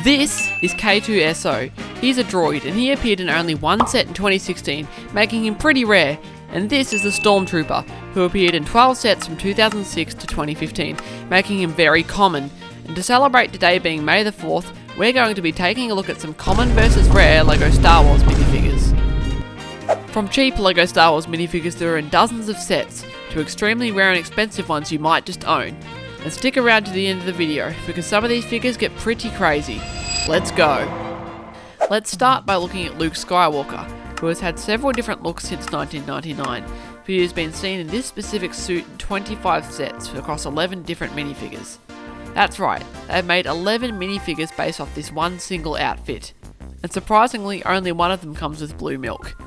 This is K2SO. He's a droid and he appeared in only one set in 2016, making him pretty rare. And this is the Stormtrooper, who appeared in 12 sets from 2006 to 2015, making him very common. And to celebrate today being May the 4th, we're going to be taking a look at some common versus rare LEGO Star Wars minifigures. From cheap LEGO Star Wars minifigures that are in dozens of sets, to extremely rare and expensive ones you might just own. And stick around to the end of the video, because some of these figures get pretty crazy. Let's go! Let's start by looking at Luke Skywalker, who has had several different looks since 1999, but he has been seen in this specific suit in 25 sets across 11 different minifigures. That's right, they've made 11 minifigures based off this one single outfit, and surprisingly only one of them comes with blue milk.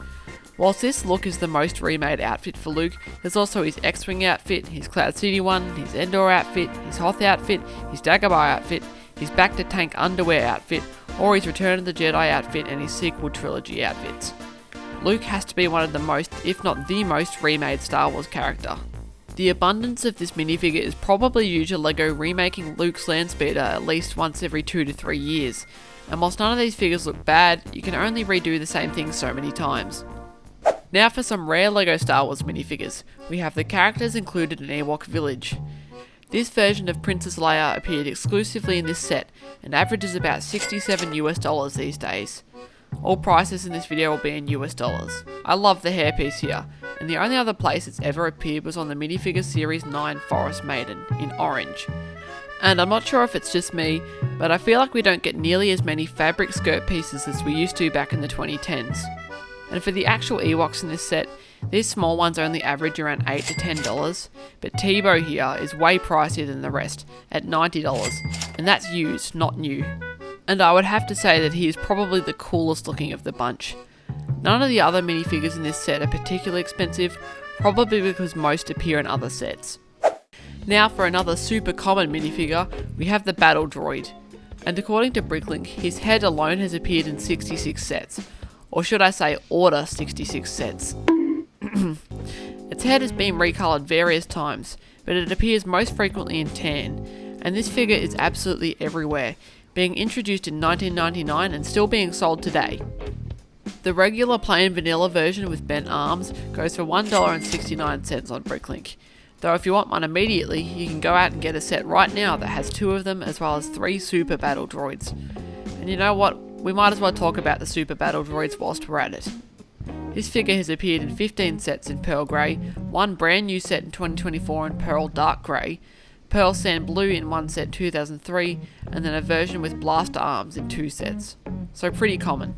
Whilst this look is the most remade outfit for Luke, there's also his X-Wing outfit, his Cloud City one, his Endor outfit, his Hoth outfit, his Dagobah outfit, his Bacta tank underwear outfit, or his Return of the Jedi outfit and his sequel trilogy outfits. Luke has to be one of the most, if not the most, remade Star Wars character. The abundance of this minifigure is probably due to LEGO remaking Luke's Landspeeder at least once every 2 to 3 years, and whilst none of these figures look bad, you can only redo the same thing so many times. Now for some rare LEGO Star Wars minifigures, we have the characters included in Ewok Village. This version of Princess Leia appeared exclusively in this set and averages about $67 these days. All prices in this video will be in US dollars. I love the hairpiece here, and the only other place it's ever appeared was on the minifigure Series 9 Forest Maiden in orange. And I'm not sure if it's just me, but I feel like we don't get nearly as many fabric skirt pieces as we used to back in the 2010s. And for the actual Ewoks in this set, these small ones only average around $8 to $10, but Teebo here is way pricier than the rest, at $90, and that's used, not new. And I would have to say that he is probably the coolest looking of the bunch. None of the other minifigures in this set are particularly expensive, probably because most appear in other sets. Now for another super common minifigure, we have the Battle Droid. And according to Bricklink, his head alone has appeared in 66 sets. Or should I say, order 66 sets. Its head has been recolored various times, but it appears most frequently in tan, and this figure is absolutely everywhere, being introduced in 1999 and still being sold today. The regular plain vanilla version with bent arms goes for $1.69 on Bricklink, though if you want one immediately, you can go out and get a set right now that has 2 of them as well as 3 super battle droids. And you know what? We might as well talk about the super battle droids whilst we're at it. This figure has appeared in 15 sets in Pearl Grey, one brand new set in 2024 in Pearl Dark Grey, Pearl Sand Blue in one set 2003, and then a version with blaster arms in 2 sets. So pretty common.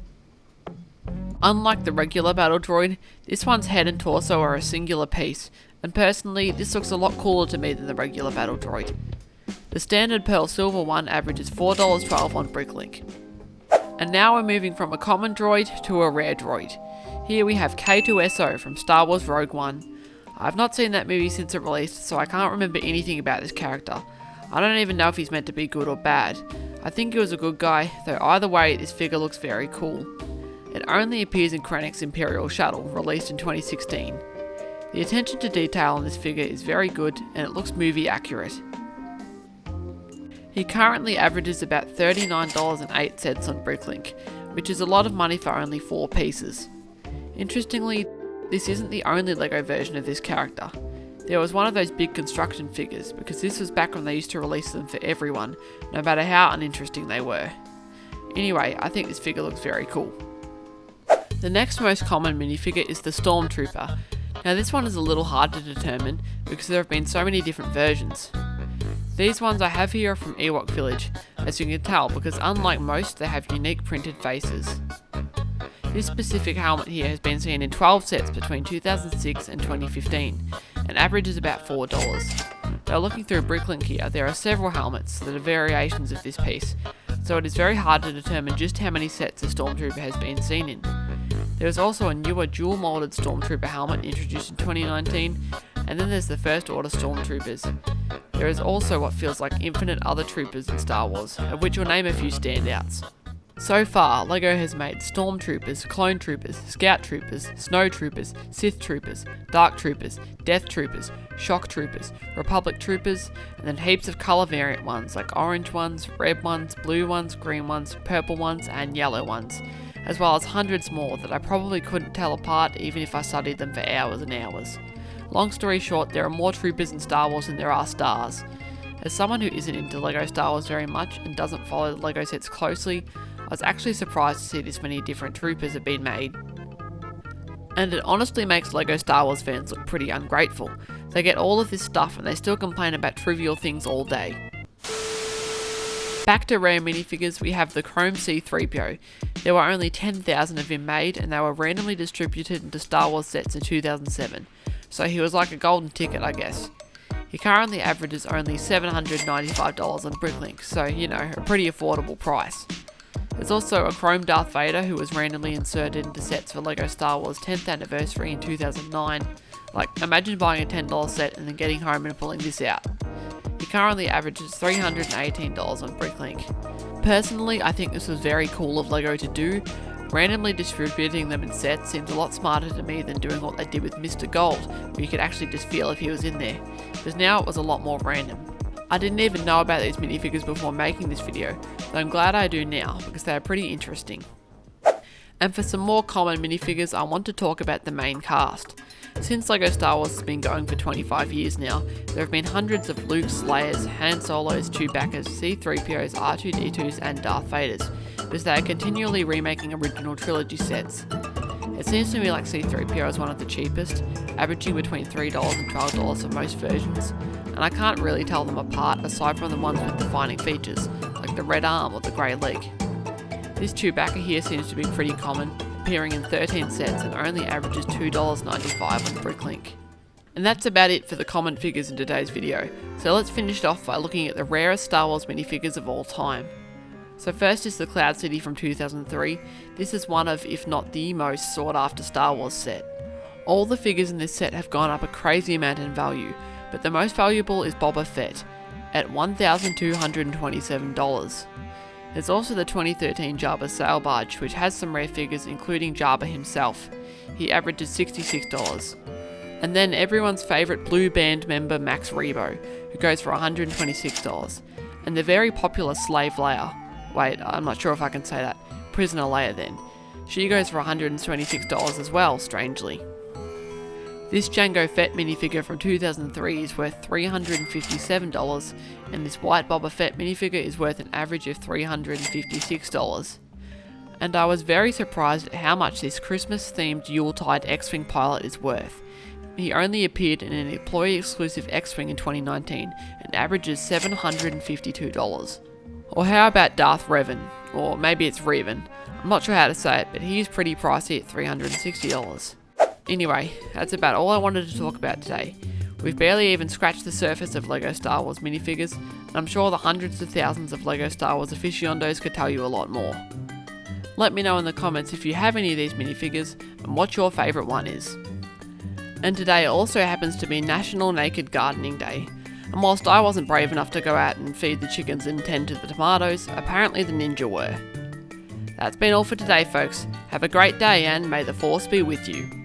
Unlike the regular battle droid, this one's head and torso are a singular piece, and personally this looks a lot cooler to me than the regular battle droid. The standard Pearl Silver one averages $4.12 on Bricklink. And now we're moving from a common droid to a rare droid. Here we have K2SO from Star Wars Rogue One. I've not seen that movie since it released, so I can't remember anything about this character. I don't even know if he's meant to be good or bad. I think he was a good guy, though either way this figure looks very cool. It only appears in Krennic's Imperial Shuttle, released in 2016. The attention to detail on this figure is very good, and it looks movie accurate. He currently averages about $39.08 on Bricklink, which is a lot of money for only 4 pieces. Interestingly, this isn't the only LEGO version of this character. There was one of those big construction figures, because this was back when they used to release them for everyone, no matter how uninteresting they were. Anyway, I think this figure looks very cool. The next most common minifigure is the Stormtrooper. Now this one is a little hard to determine, because there have been so many different versions. These ones I have here are from Ewok Village, as you can tell, because unlike most, they have unique printed faces. This specific helmet here has been seen in 12 sets between 2006 and 2015, and averages about $4. Though looking through Bricklink here, there are several helmets that are variations of this piece, so it is very hard to determine just how many sets a Stormtrooper has been seen in. There is also a newer dual-molded Stormtrooper helmet introduced in 2019, and then there's the First Order Stormtroopers. There is also what feels like infinite other troopers in Star Wars, of which we'll name a few standouts. So far, LEGO has made Stormtroopers, Clone Troopers, Scout Troopers, Snow Troopers, Sith Troopers, Dark Troopers, Death Troopers, Shock Troopers, Republic Troopers, and then heaps of colour variant ones like orange ones, red ones, blue ones, green ones, purple ones, and yellow ones, as well as hundreds more that I probably couldn't tell apart even if I studied them for hours and hours. Long story short, there are more troopers in Star Wars than there are stars. As someone who isn't into LEGO Star Wars very much and doesn't follow the LEGO sets closely, I was actually surprised to see this many different troopers have been made. And it honestly makes LEGO Star Wars fans look pretty ungrateful. They get all of this stuff and they still complain about trivial things all day. Back to rare minifigures, we have the Chrome C-3PO. There were only 10,000 of him made and they were randomly distributed into Star Wars sets in 2007. So he was like a golden ticket, I guess. He currently averages only $795 on Bricklink, so you know, a pretty affordable price. There's also a Chrome Darth Vader who was randomly inserted into sets for LEGO Star Wars 10th anniversary in 2009. Like, imagine buying a $10 set and then getting home and pulling this out. He currently averages $318 on Bricklink. Personally, I think this was very cool of LEGO to do. Randomly distributing them in sets seems a lot smarter to me than doing what they did with Mr. Gold, where you could actually just feel if he was in there, because now it was a lot more random. I didn't even know about these minifigures before making this video, but I'm glad I do now, because they are pretty interesting. And for some more common minifigures, I want to talk about the main cast. Since LEGO Star Wars has been going for 25 years now, there have been hundreds of Luke's, Leia's, Han Solo's, Chewbacca's, C-3PO's, R2-D2's and Darth Vader's, because they are continually remaking original trilogy sets. It seems to me like C-3PO is one of the cheapest, averaging between $3 and $12 for most versions, and I can't really tell them apart aside from the ones with defining features, like the red arm or the grey leg. This Chewbacca here seems to be pretty common, appearing in 13 sets and only averages $2.95 on Bricklink. And that's about it for the common figures in today's video, so let's finish it off by looking at the rarest Star Wars minifigures of all time. So first is the Cloud City from 2003. This is one of, if not the most sought after Star Wars set. All the figures in this set have gone up a crazy amount in value, but the most valuable is Boba Fett, at $1,227. There's also the 2013 Jabba Sail Barge, which has some rare figures including Jabba himself. He averages $66. And then everyone's favourite blue band member Max Rebo, who goes for $126. And the very popular Slave Leia, wait, I'm not sure if I can say that, Prisoner Leia then. She goes for $126 as well, strangely. This Jango Fett minifigure from 2003 is worth $357, and this white Boba Fett minifigure is worth an average of $356. And I was very surprised at how much this Christmas-themed Yuletide X-Wing pilot is worth. He only appeared in an employee-exclusive X-Wing in 2019 and averages $752. Or how about Darth Revan? Or maybe it's Revan. I'm not sure how to say it, but he is pretty pricey at $360. Anyway, that's about all I wanted to talk about today. We've barely even scratched the surface of LEGO Star Wars minifigures, and I'm sure the hundreds of thousands of LEGO Star Wars aficionados could tell you a lot more. Let me know in the comments if you have any of these minifigures, and what your favourite one is. And today also happens to be National Naked Gardening Day, and whilst I wasn't brave enough to go out and feed the chickens and tend to the tomatoes, apparently the ninja were. That's been all for today folks, have a great day and may the force be with you.